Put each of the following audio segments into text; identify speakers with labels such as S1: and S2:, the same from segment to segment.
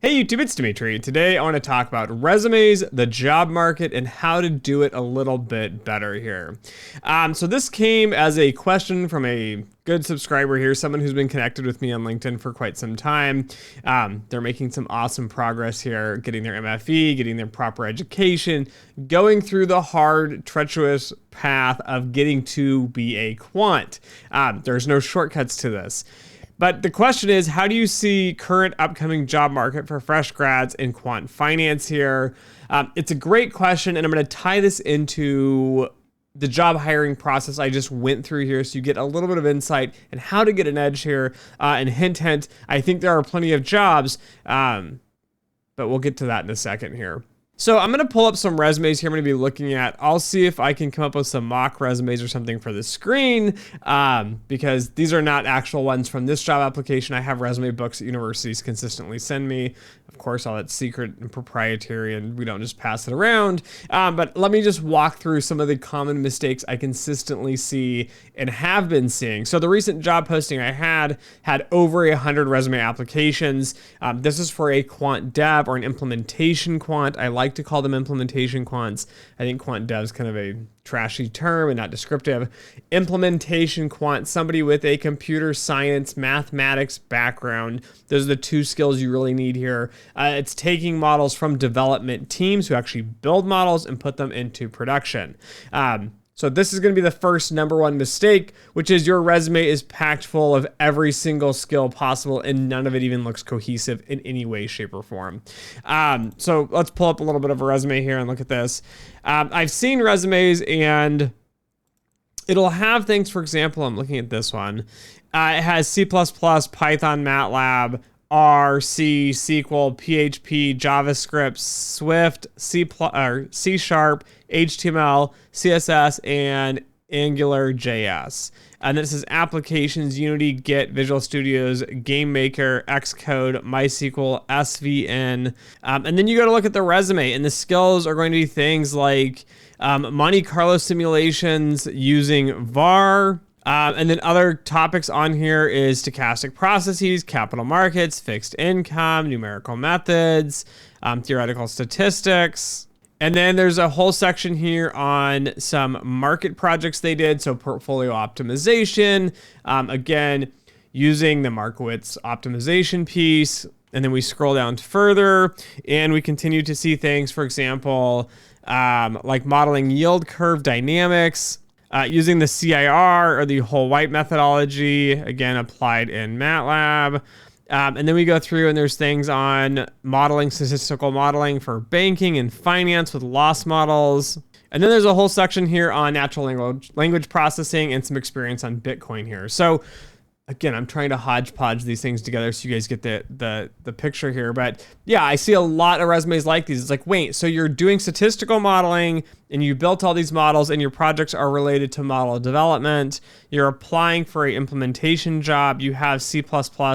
S1: Hey YouTube, it's Dimitri. Today I want to talk about resumes, the job market, and how to do it a little bit better here. So this came as a question from a good subscriber here, someone who's been connected with me on LinkedIn for quite some time. They're making some awesome progress here, getting their MFE, getting their proper education, going through the hard, treacherous path of getting to be a quant. There's no shortcuts to this. But the question is, how do you see current upcoming job market for fresh grads in quant finance here? It's a great question, and I'm going to tie this into the job hiring process I just went through here so you get a little bit of insight and how to get an edge here. And hint, I think there are plenty of jobs, but we'll get to that in a second here. So I'm going to pull up some resumes here I'm going to be looking at. I'll see if I can come up with some mock resumes or something for the screen, because these are not actual ones from this job application. I have resume books that universities consistently send me. Of course, all that's secret and proprietary, and we don't just pass it around. But let me just walk through some of the common mistakes I consistently see and have been seeing. So the recent job posting I had over 100 resume applications. This is for a quant dev or an implementation quant. I like to call them implementation quants. I think quant dev is kind of a trashy term and not descriptive. Implementation quant, somebody with a computer science, mathematics background. Those are the two skills you really need here. It's taking models from development teams who actually build models and put them into production. So this is going to be the first number one mistake, which is your resume is packed full of every single skill possible and none of it even looks cohesive in any way, shape, or form. So let's pull up a little bit of a resume here and look at this. I've seen resumes and it'll have things, for example, I'm looking at this one. It has C++, Python, MATLAB, R, C, SQL, PHP, JavaScript, Swift, C Sharp, HTML, CSS, and Angular JS. And this is applications, Unity, Git, Visual Studios, GameMaker, Xcode, MySQL, SVN. And then you got to look at the resume, and the skills are going to be things like Monte Carlo simulations using VAR. And then other topics on here is stochastic processes, capital markets, fixed income, numerical methods, theoretical statistics. And then there's a whole section here on some market projects they did. So portfolio optimization, again, using the Markowitz optimization piece. And then we scroll down further and we continue to see things, for example, like modeling yield curve dynamics, using the CIR or the whole white methodology, again, applied in MATLAB. And then we go through and there's things on modeling, statistical modeling for banking and finance with loss models. And then there's a whole section here on natural language processing and some experience on Bitcoin here. So again, I'm trying to hodgepodge these things together so you guys get the picture here. But yeah, I see a lot of resumes like these. It's like, wait, so you're doing statistical modeling and you built all these models and your projects are related to model development. You're applying for an implementation job. You have C++,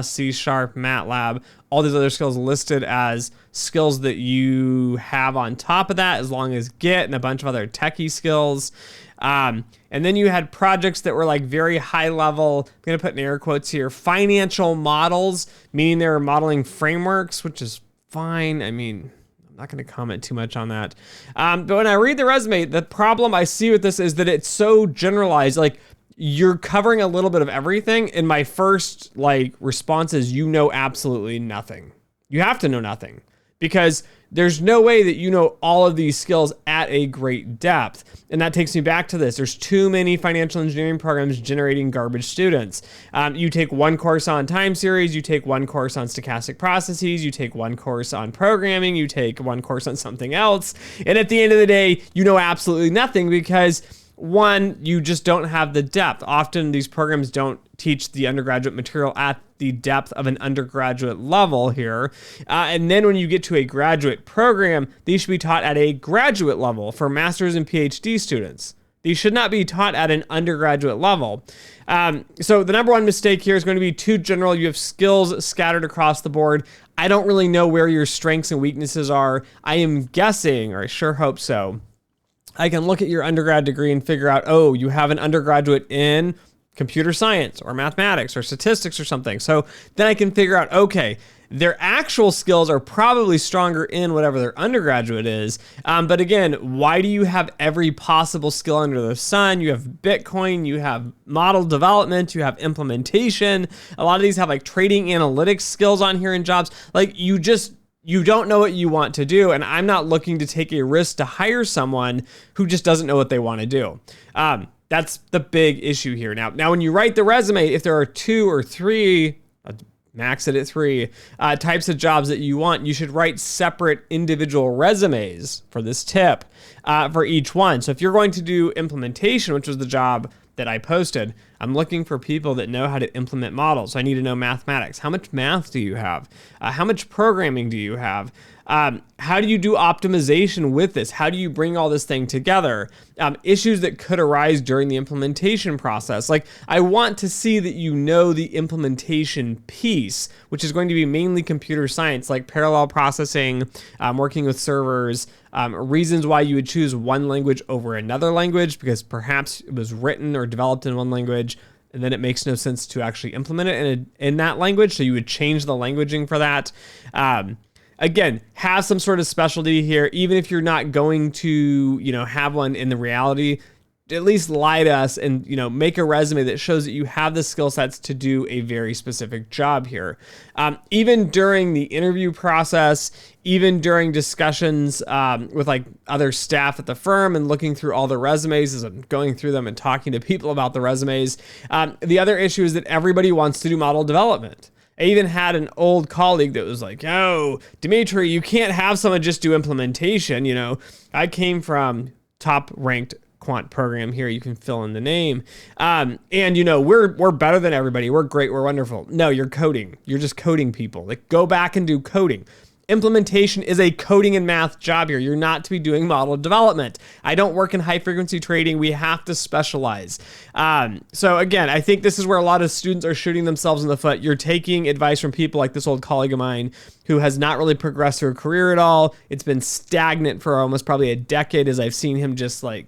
S1: C Sharp, MATLAB, all these other skills listed as skills that you have on top of that, as long as Git and a bunch of other techie skills. And then you had projects that were like very high level, I'm going to put in air quotes here, financial models, meaning they're modeling frameworks, which is fine. I mean, I'm not going to comment too much on that. But when I read the resume, the problem I see with this is that it's so generalized. Like, you're covering a little bit of everything. And my first response is, you know absolutely nothing. You have to know nothing, because there's no way that you know all of these skills at a great depth. And that takes me back to this. There's too many financial engineering programs generating garbage students. You take one course on time series, you take one course on stochastic processes, you take one course on programming, you take one course on something else. And at the end of the day, you know absolutely nothing because one, you just don't have the depth. Often these programs don't teach the undergraduate material at the depth of an undergraduate level here. And then when you get to a graduate program, these should be taught at a graduate level for master's and PhD students. These should not be taught at an undergraduate level. So the number one mistake here is going to be too general. You have skills scattered across the board. I don't really know where your strengths and weaknesses are. I am guessing, or I sure hope so, I can look at your undergrad degree and figure out, oh, you have an undergraduate in computer science or mathematics or statistics or something. So then I can figure out, okay, their actual skills are probably stronger in whatever their undergraduate is. But again, why do you have every possible skill under the sun? You have Bitcoin, you have model development, you have implementation. A lot of these have like trading analytics skills on here in jobs. Like you don't know what you want to do. And I'm not looking to take a risk to hire someone who just doesn't know what they want to do. That's the big issue here. Now, when you write the resume, if there are 2 or 3, max it at 3 types of jobs that you want, you should write separate individual resumes for this tip for each one. So if you're going to do implementation, which was the job that I posted, I'm looking for people that know how to implement models. So I need to know mathematics. How much math do you have? How much programming do you have? How do you do optimization with this? How do you bring all this thing together? Issues that could arise during the implementation process. Like I want to see that you know the implementation piece, which is going to be mainly computer science, like parallel processing, working with servers, reasons why you would choose one language over another language, because perhaps it was written or developed in one language, and then it makes no sense to actually implement it in that language. So you would change the languaging for that. Again, have some sort of specialty here, even if you're not going to, have one in the reality. At least lie to us and, make a resume that shows that you have the skill sets to do a very specific job here. Even during the interview process, even during discussions with like other staff at the firm and looking through all the resumes as I'm going through them and talking to people about the resumes. The other issue is that everybody wants to do model development. I even had an old colleague that was like, "Oh, Dimitri, you can't have someone just do implementation." I came from top-ranked quant program here. You can fill in the name. And we're better than everybody. We're great. We're wonderful. No, you're coding. You're just coding people. Like go back and do coding. Implementation is a coding and math job here. You're not to be doing model development. I don't work in high frequency trading. We have to specialize. So again, I think this is where a lot of students are shooting themselves in the foot. You're taking advice from people like this old colleague of mine who has not really progressed through a career at all. It's been stagnant for almost probably a decade as I've seen him just like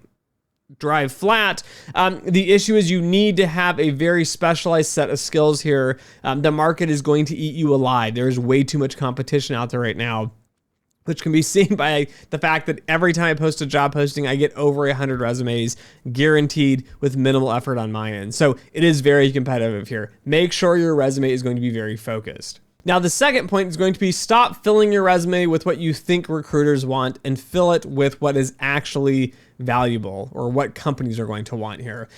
S1: drive flat. The issue is you need to have a very specialized set of skills here. The market is going to eat you alive. There's way too much competition out there right now, which can be seen by the fact that every time I post a job posting, I get over 100 resumes guaranteed with minimal effort on my end. So it is very competitive here. Make sure your resume is going to be very focused. Now, the second point is going to be stop filling your resume with what you think recruiters want and fill it with what is actually valuable or what companies are going to want here.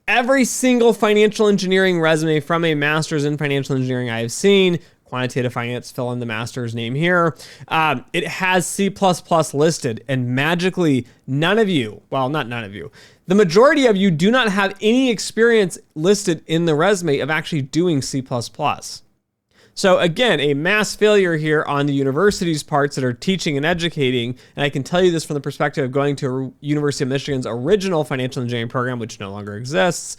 S1: Every single financial engineering resume from a master's in financial engineering I have seen, quantitative finance, fill in the master's name here, it has C++ listed, and magically none of you, well, not none of you, the majority of you do not have any experience listed in the resume of actually doing C++. So again, a mass failure here on the university's parts that are teaching and educating. And I can tell you this from the perspective of going to University of Michigan's original financial engineering program, which no longer exists.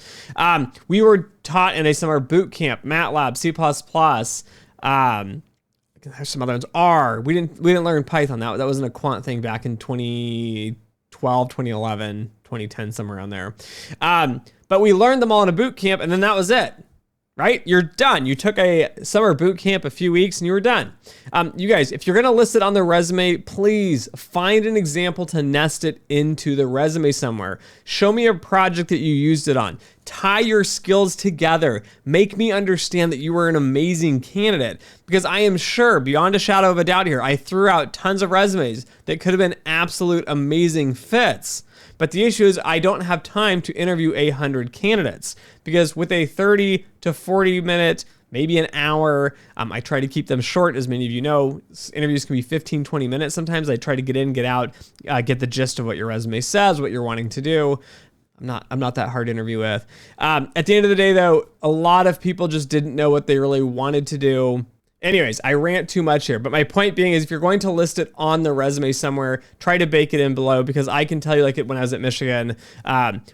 S1: We were taught in a summer boot camp, MATLAB, C++, there's some other ones, R. We didn't learn Python. That wasn't a quant thing back in 2012, 2011, 2010, somewhere around there. But we learned them all in a boot camp, and then that was it. Right? You're done. You took a summer boot camp a few weeks and you were done. You guys, if you're going to list it on the resume, please find an example to nest it into the resume somewhere. Show me a project that you used it on. Tie your skills together. Make me understand that you were an amazing candidate, because I am sure, beyond a shadow of a doubt here, I threw out tons of resumes that could have been absolute amazing fits. But the issue is I don't have time to interview 100 candidates, because with a 30 to 40 minute, maybe an hour, I try to keep them short. As many of you know, interviews can be 15, 20 minutes. Sometimes I try to get in, get out, get the gist of what your resume says, what you're wanting to do. I'm not that hard to interview with. At the end of the day, though, a lot of people just didn't know what they really wanted to do. Anyways, I rant too much here, but my point being is if you're going to list it on the resume somewhere, try to bake it in below, because I can tell you, like when I was at Michigan,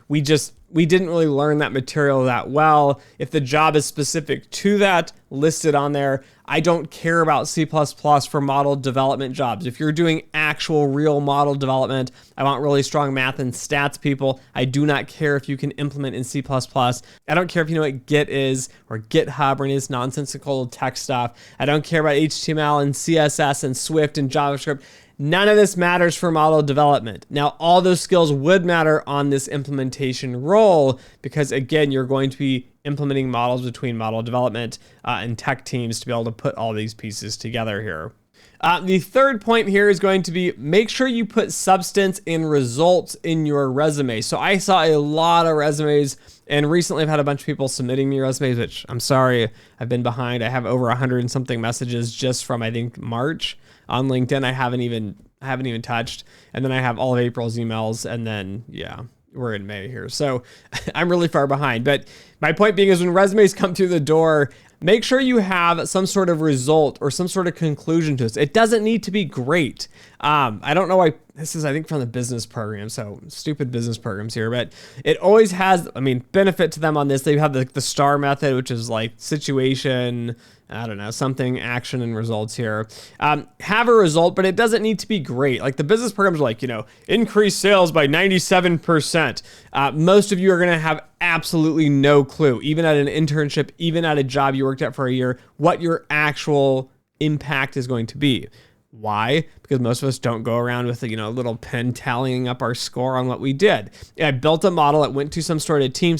S1: we didn't really learn that material that well. If the job is specific to that, list it on there. I don't care about C++ for model development jobs. If you're doing actual real model development, I want really strong math and stats people. I do not care if you can implement in C++. I don't care if you know what Git is or GitHub or any of this nonsensical tech stuff. I don't care about HTML and CSS and Swift and JavaScript. None of this matters for model development. Now, all those skills would matter on this implementation role because, again, you're going to be implementing models between model development and tech teams to be able to put all these pieces together here. The third point here is going to be make sure you put substance and results in your resume. So I saw a lot of resumes, and recently I've had a bunch of people submitting me resumes, which I'm sorry, I've been behind. I have over 100 and something messages just from, I think, March. On LinkedIn, I haven't even touched. And then I have all of April's emails. And then, yeah, we're in May here. So I'm really far behind. But my point being is when resumes come through the door, make sure you have some sort of result or some sort of conclusion to this. It doesn't need to be great. I don't know why this is, I think, from the business program. So stupid business programs here, but it always has, benefit to them on this. They have the STAR method, which is like situation, I don't know, something, action, and results here. Have a result, but it doesn't need to be great. Like the business programs are like, increase sales by 97%. Most of you are going to have absolutely no clue, even at an internship, even at a job you worked at for a year, what your actual impact is going to be. Why? Because most of us don't go around with a little pen tallying up our score on what we did. I built a model. It went to some sort of team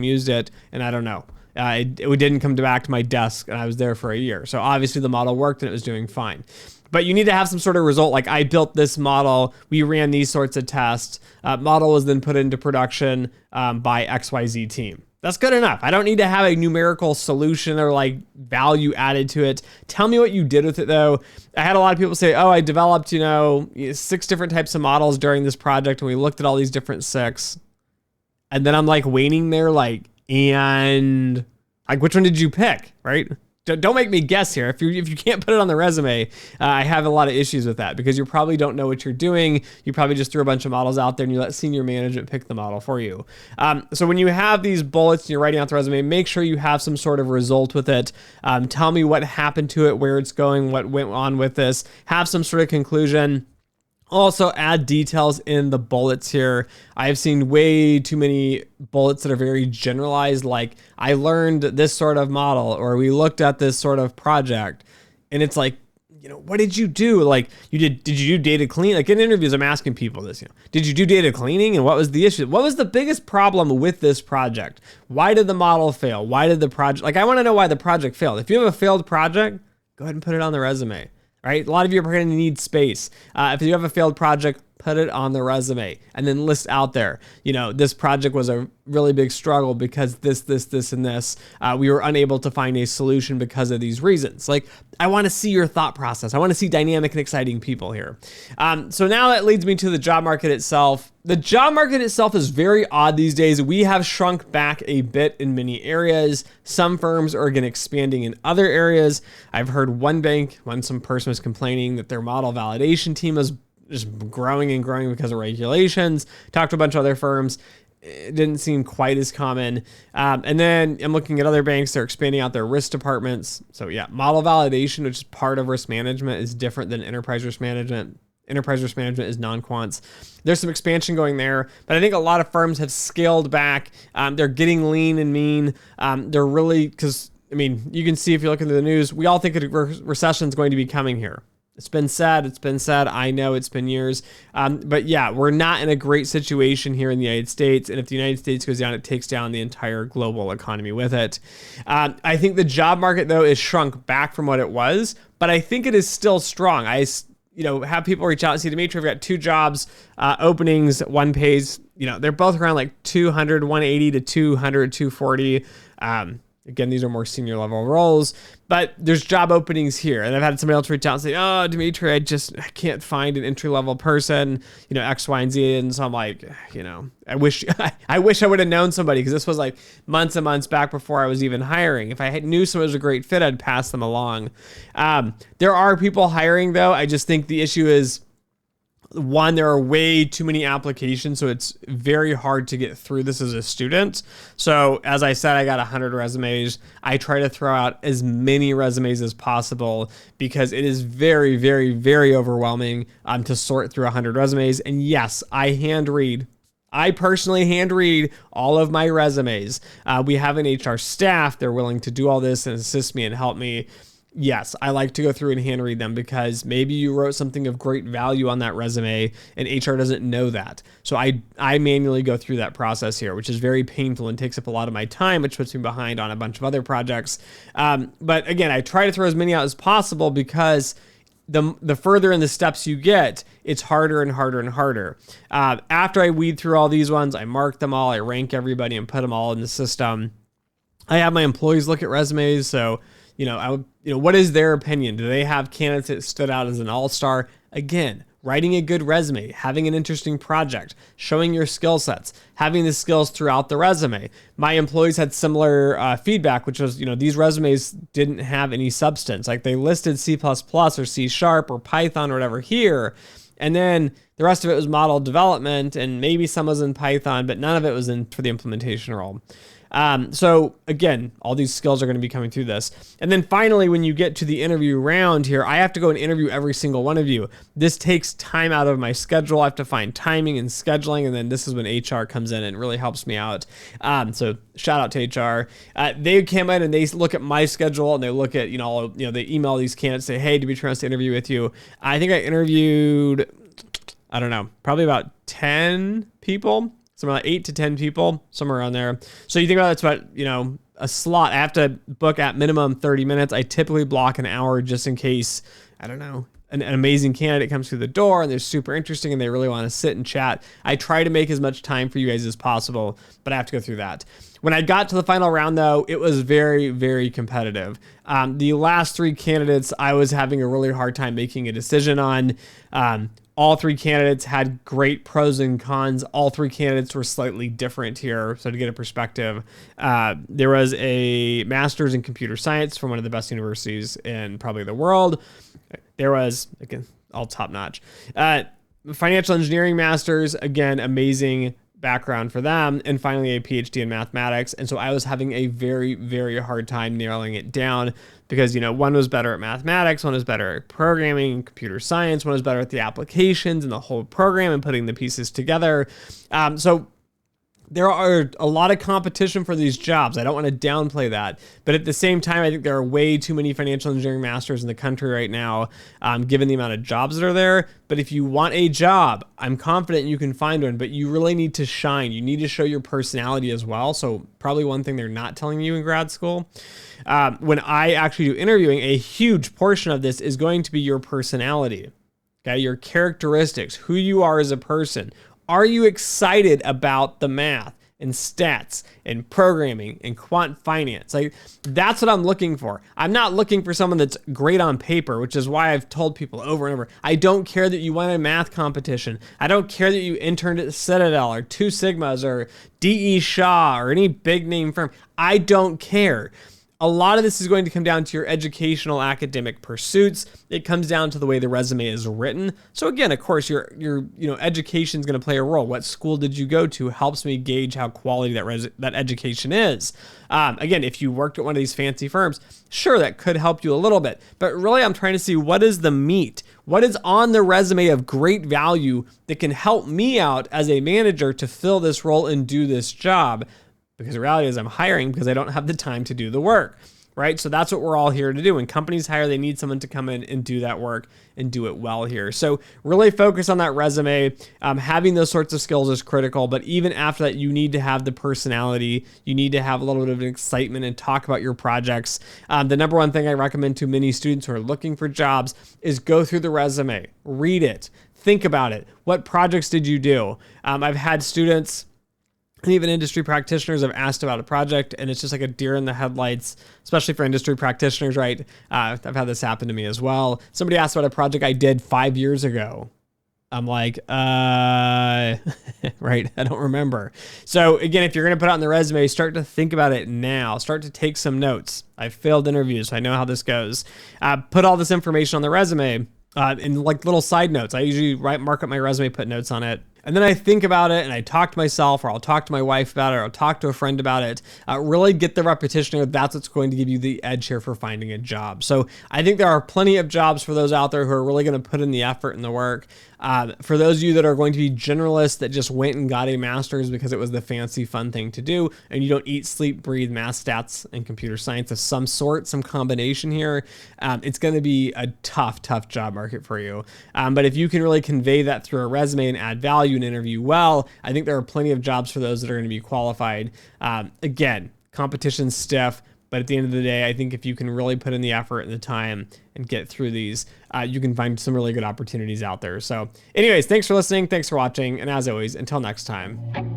S1: used it, and I don't know. It didn't come back to my desk, and I was there for a year. So obviously the model worked and it was doing fine. But you need to have some sort of result. Like I built this model, we ran these sorts of tests. Model was then put into production by XYZ team. That's good enough. I don't need to have a numerical solution or like value added to it. Tell me what you did with it though. I had a lot of people say, I developed, 6 different types of models during this project and we looked at all these different 6. And then I'm like waiting there and which one did you pick, right? Don't make me guess here. If you can't put it on the resume, I have a lot of issues with that because you probably don't know what you're doing. You probably just threw a bunch of models out there and you let senior management pick the model for you. So when you have these bullets and you're writing out the resume, make sure you have some sort of result with it. Tell me what happened to it, where it's going, what went on with this. Have some sort of conclusion. Also add details in the bullets here. I've seen way too many bullets that are very generalized, like I learned this sort of model or we looked at this sort of project. And it's like, what did you do? Like did you do data cleaning? Like in interviews, I'm asking people this, did you do data cleaning? And what was the issue? What was the biggest problem with this project? Why did the model fail? Why did the project, I want to know why the project failed. If you have a failed project, go ahead and put it on the resume. Right? A lot of you are going to need space. If you have a failed project, put it on the resume and then list out there, this project was a really big struggle because this, and this. We were unable to find a solution because of these reasons. Like, I want to see your thought process. I want to see dynamic and exciting people here. So now that leads me to the job market itself. The job market itself is very odd these days. We have shrunk back a bit in many areas. Some firms are again expanding in other areas. I've heard some person was complaining that their model validation team is just growing and growing because of regulations. Talked to a bunch of other firms. It didn't seem quite as common. And then I'm looking at other banks. They're expanding out their risk departments. So yeah, model validation, which is part of risk management, is different than enterprise risk management. Enterprise risk management is non-quants. There's some expansion going there, but I think a lot of firms have scaled back. They're getting lean and mean. They're really, because, you can see if you look into the news, we all think a recession is going to be coming here. It's been said. I know it's been years. But yeah, we're not in a great situation here in the United States. And if the United States goes down, it takes down the entire global economy with it. I think the job market, though, is shrunk back from what it was, but I think it is still strong. I have people reach out and say, Dimitri, I've got 2 jobs openings. One pays, they're both around like 200, 180 to 200, 240. Again, these are more senior level roles, but there's job openings here. And I've had somebody else reach out and say, Dimitri, I can't find an entry level person, X, Y, and Z. And so I'm like, I wish I would have known somebody, because this was like months and months back before I was even hiring. If I knew someone was a great fit, I'd pass them along. There are people hiring though. I just think the issue is One, there are way too many applications, so it's very hard to get through this as a student. So as I said, I got 100 resumes. I try to throw out as many resumes as possible because it is very, very, very overwhelming to sort through 100 resumes. And yes, I personally hand read all of my resumes. We have an HR staff. They're willing to do all this and assist me and help me. Yes, I like to go through and hand read them because maybe you wrote something of great value on that resume and HR doesn't know that. So I manually go through that process here, which is very painful and takes up a lot of my time, which puts me behind on a bunch of other projects. But again, I try to throw as many out as possible because the further in the steps you get, it's harder and harder and harder. After I weed through all these ones, I mark them all, I rank everybody and put them all in the system. I have my employees look at resumes. So, what is their opinion? Do they have candidates that stood out as an all-star? Again, writing a good resume, having an interesting project, showing your skill sets, having the skills throughout the resume. My employees had similar feedback, which was, these resumes didn't have any substance. Like they listed C++ or C# or Python or whatever here. And then the rest of it was model development and maybe some was in Python, but none of it was in for the implementation role. So again, all these skills are going to be coming through this. And then finally, when you get to the interview round here, I have to go and interview every single one of you. This takes time out of my schedule. I have to find timing and scheduling. And then this is when HR comes in and really helps me out. So shout out to HR. They came in and they look at my schedule and they look at, they email these candidates, say, hey, Dimitri wants to interview with you. I think I interviewed, I don't know, probably about 10 people. Somewhere like 8 to 10 people, somewhere around there. So you think about that's about, a slot. I have to book at minimum 30 minutes. I typically block an hour just in case, I don't know, an amazing candidate comes through the door and they're super interesting and they really want to sit and chat. I try to make as much time for you guys as possible, but I have to go through that. When I got to the final round, though, it was very, very competitive. The last 3 candidates, I was having a really hard time making a decision on. All 3 candidates had great pros and cons. All 3 candidates were slightly different here. So to get a perspective, there was a master's in computer science from one of the best universities in probably the world. There was, again, all top notch. Financial engineering master's, again, amazing background for them, and finally a PhD in mathematics. And so I was having a very, very hard time narrowing it down because, one was better at mathematics, one was better at programming, computer science, one was better at the applications and the whole program and putting the pieces together. So there are a lot of competition for these jobs. I don't want to downplay that. But at the same time, I think there are way too many financial engineering masters in the country right now, given the amount of jobs that are there. But if you want a job, I'm confident you can find one, but you really need to shine. You need to show your personality as well. So probably one thing they're not telling you in grad school. When I actually do interviewing, a huge portion of this is going to be your personality, okay? Your characteristics, who you are as a person. Are you excited about the math and stats and programming and quant finance? Like, that's what I'm looking for. I'm not looking for someone that's great on paper, which is why I've told people over and over, I don't care that you won a math competition. I don't care that you interned at Citadel or Two Sigmas or D.E. Shaw or any big name firm. I don't care. A lot of this is going to come down to your educational academic pursuits. It comes down to the way the resume is written. So again, of course, your education is going to play a role. What school did you go to helps me gauge how quality that education is. Again, if you worked at one of these fancy firms, sure, that could help you a little bit. But really, I'm trying to see what is the meat. What is on the resume of great value that can help me out as a manager to fill this role and do this job? Because the reality is I'm hiring because I don't have the time to do the work, right? So that's what we're all here to do. When companies hire, they need someone to come in and do that work and do it well here. So really focus on that resume. Having those sorts of skills is critical, but even after that, you need to have the personality. You need to have a little bit of excitement and talk about your projects. The number one thing I recommend to many students who are looking for jobs is go through the resume, read it, think about it. What projects did you do? I've had students and even industry practitioners have asked about a project and it's just like a deer in the headlights, especially for industry practitioners, right? I've had this happen to me as well. Somebody asked about a project I did 5 years ago. I'm like, right, I don't remember. So again, if you're going to put it on the resume, start to think about it now. Start to take some notes. I've failed interviews, so I know how this goes. Put all this information on the resume. And like little side notes. I usually mark up my resume, put notes on it. And then I think about it and I talk to myself, or I'll talk to my wife about it, or I'll talk to a friend about it. Really get the repetition of that's what's going to give you the edge here for finding a job. So I think there are plenty of jobs for those out there who are really going to put in the effort and the work. For those of you that are going to be generalists that just went and got a master's because it was the fancy, fun thing to do, and you don't eat, sleep, breathe math, stats, and computer science of some sort, some combination here, it's going to be a tough job market for you. But if you can really convey that through a resume and add value and interview well, I think there are plenty of jobs for those that are going to be qualified. Again, competition's stiff. But at the end of the day, I think if you can really put in the effort and the time and get through these, you can find some really good opportunities out there. So anyways, thanks for listening. Thanks for watching. And as always, until next time.